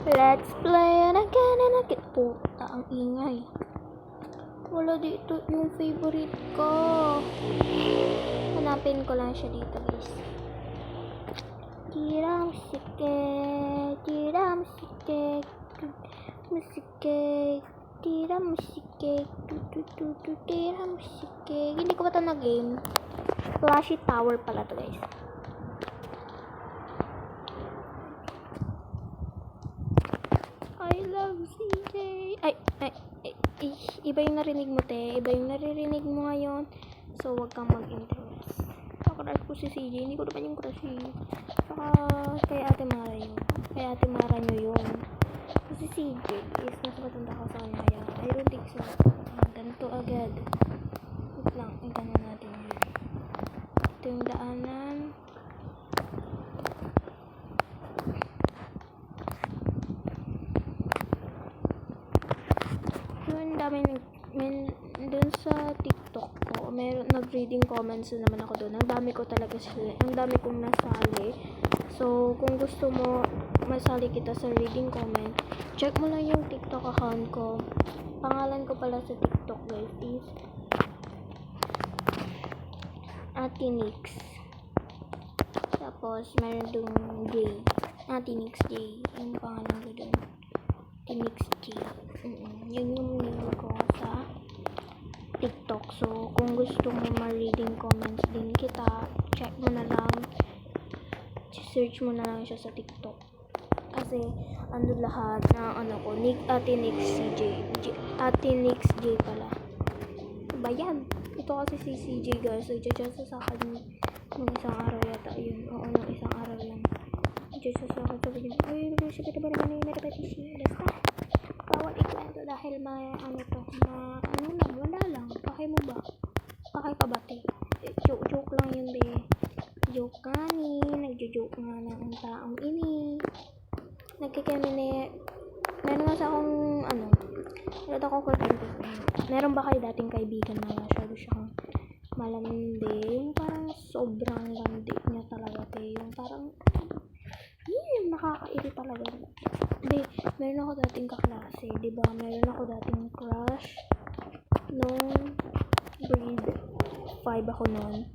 Let's play it again and again. Puta, ang ingay. Wala dito yung favorite ko. Hanapin ko lang siya dito, guys. Tira musike, tira musike, musike, tira musike, tira musike. Hindi ko ba ito na-game? Flashy Tower pala to, guys. I love CJ. Ay, iba yung narinig mo, te. Iba yung naririnig mo ngayon. So, wag kang mag-interest. Crush ko si CJ. Hindi ko naman yung crush eh. Saka, kay Ate Mara yun. Kay Ate Mara nyo yun. Kasi CJ is mas matanda ko sa kanya. Kaya, I don't think so. Ganito agad. Wait lang. Ito na natin yun. Ito yung daanan. Doon sa TikTok ko, nag-reading comments na naman ako doon. Ang dami ko talaga sila, ang dami kong nasali. So, kung gusto mo masali kita sa reading comment, check mo lang yung TikTok account ko. Pangalan ko pala sa TikTok, guys, is Atinix. Tapos, meron doon J. Atinix J. Yung pangalan ko doon. Atinix J. Yun yung name ko sa TikTok. So, kung gusto mo ma-reading comments din kita, check mo na lang. Search mo na lang siya sa TikTok. Kasi, ano lahat na ano ko, Atinix CJ. Atinix J pala. Ba yan? Ito kasi si CJ, guys. So, i-just sa akin nung isang araw yata. Yun. Oo, nung isang araw lang. I-just sa akin. Sabi niya, ay, sige ba naman yung repetition? Basta. Bawal ikwento dahil ano to, ano lang, wala lang. Pakay mo ba? Pakay pa ba, te? Joke lang yun, be. Joke kani, nagjo-joke nga na ang taong ini. Nagkikemine, meron nga sa akong, meron akong kwento. Meron ba kayo dating kaibigan na masyado siyang malandi? Yung parang sobrang landi niya talaga, te. Yung parang, nakakairi talaga. Be, meron ako dating kaklase, diba? Meron ako dating crush nung grade 5 ako noon.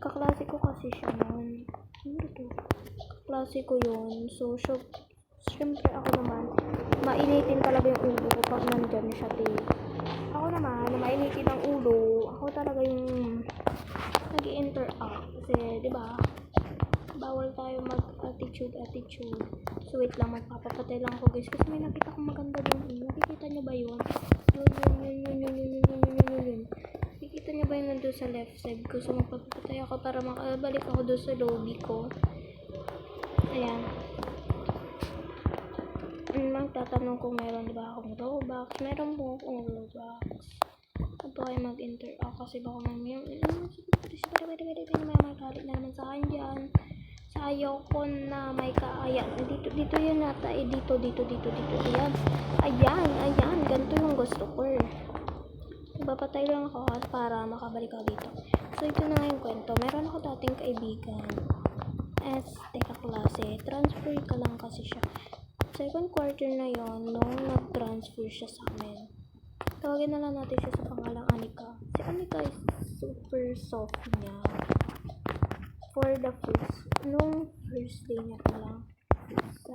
Kaklase ko kasi siya noon. Ano to? Kaklase ko yun. So, syempre ako naman, mainitin talaga yung ulo ko pag nandyan siya, te. Ako naman, na mainitin ang ulo, ako talaga yung nag-i-interact. Kasi, diba? Bawal tayo mag-attitude. So, wait lang, magpapapatay lang ako, guys. Kasi may nakita kong maganda din. Nakikita nyo ba yun? Yun. Nakikita nyo ba yun nandun sa left side ko? So, magpapapatay ako para makabalik ako doon sa lobby ko. Ayan. Magtatanong kung meron ba akong Robux. Meron po akong Robux. Huwag po kayo mag-interact kasi baka may magalit na naman sa akin dyan. Ayaw ko na may kaayan. Dito yun nata. Dito. Ayan. Ganito yung gusto ko. Papatay lang ako para makabalik ako dito. So, ito na nga yung kwento. Meron ako dating kaibigan. Kaklase. Transfer ka lang kasi siya. Second quarter na yon nung nag-transfer siya sa amin. Tawagin na lang natin siya sa pangalang Anika. Si Anika is super soft niya. For the nung first day niya pa lang sa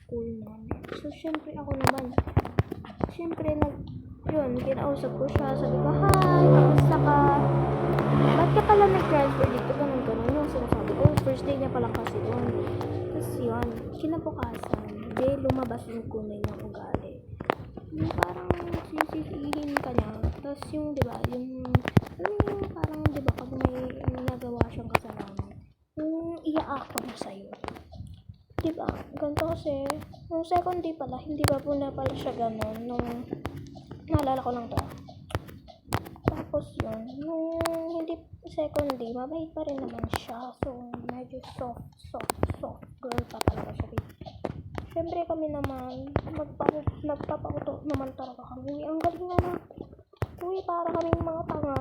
school namin. So, syempre ako naman. Kinausap ko siya. Sabi ko, hi, kamusta ka? Ba't ka pala nag-transfer dito? Ganun yung sinasabi ko. First day niya pa lang kasi doon. Tapos yun, kinabukasan, lumabas yung kunay ng ugali. Yung parang sisisihin ka niya. Tapos yung, diba, yung parang, diba, pag may nagawa siyang kasalanan, yung i-act mo sa'yo. Diba? Ganito kasi, nung second day pala, hindi ba po na pala siya ganun, nung, naalala ko lang to. Tapos yun, nung hindi second day, mabait pa rin naman siya. So, medyo soft girl pa talaga siya. Siyempre kami naman, nagpapauto naman talaga kami. Ang galing na. Uy, para kaming mga tanga.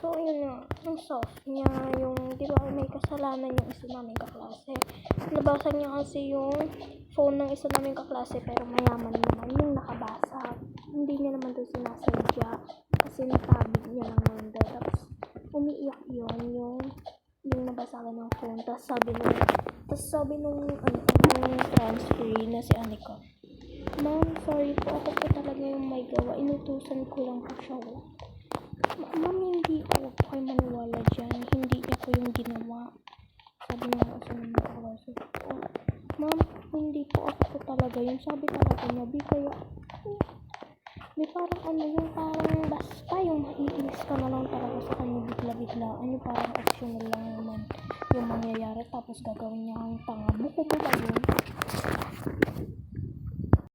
So, yun nga, yung soft niya, yung, di ba, may kasalanan yung isa namin kaklase. Nabasan niya kasi yung phone ng isa naming kaklase pero mayaman naman yung nakabasa. Hindi niya naman doon sinasadya kasi natabi niya lang naman daw. Tapos umiiyak yung nabasagan ng phone. Tapos sabi nung transfer na si Anika, "Ma'am, sorry po, ako po talaga yung may gawa. Inutusan ko lang po siya." Ma'am, hindi po. Huwag po kayo maniwala dyan. Hindi niya po yung ginawa. Sabi niya nga sa mga kaklase. Ma'am, hindi po ako po talaga yun. Sabi talaga niya, kaya parang yung parang basta yung maiinis ka na lang talaga sa kanya bigla-biglaan. Yung parang optional lang naman yung mangyayari tapos gagawin niya ang tanga. Buko mo ba yun?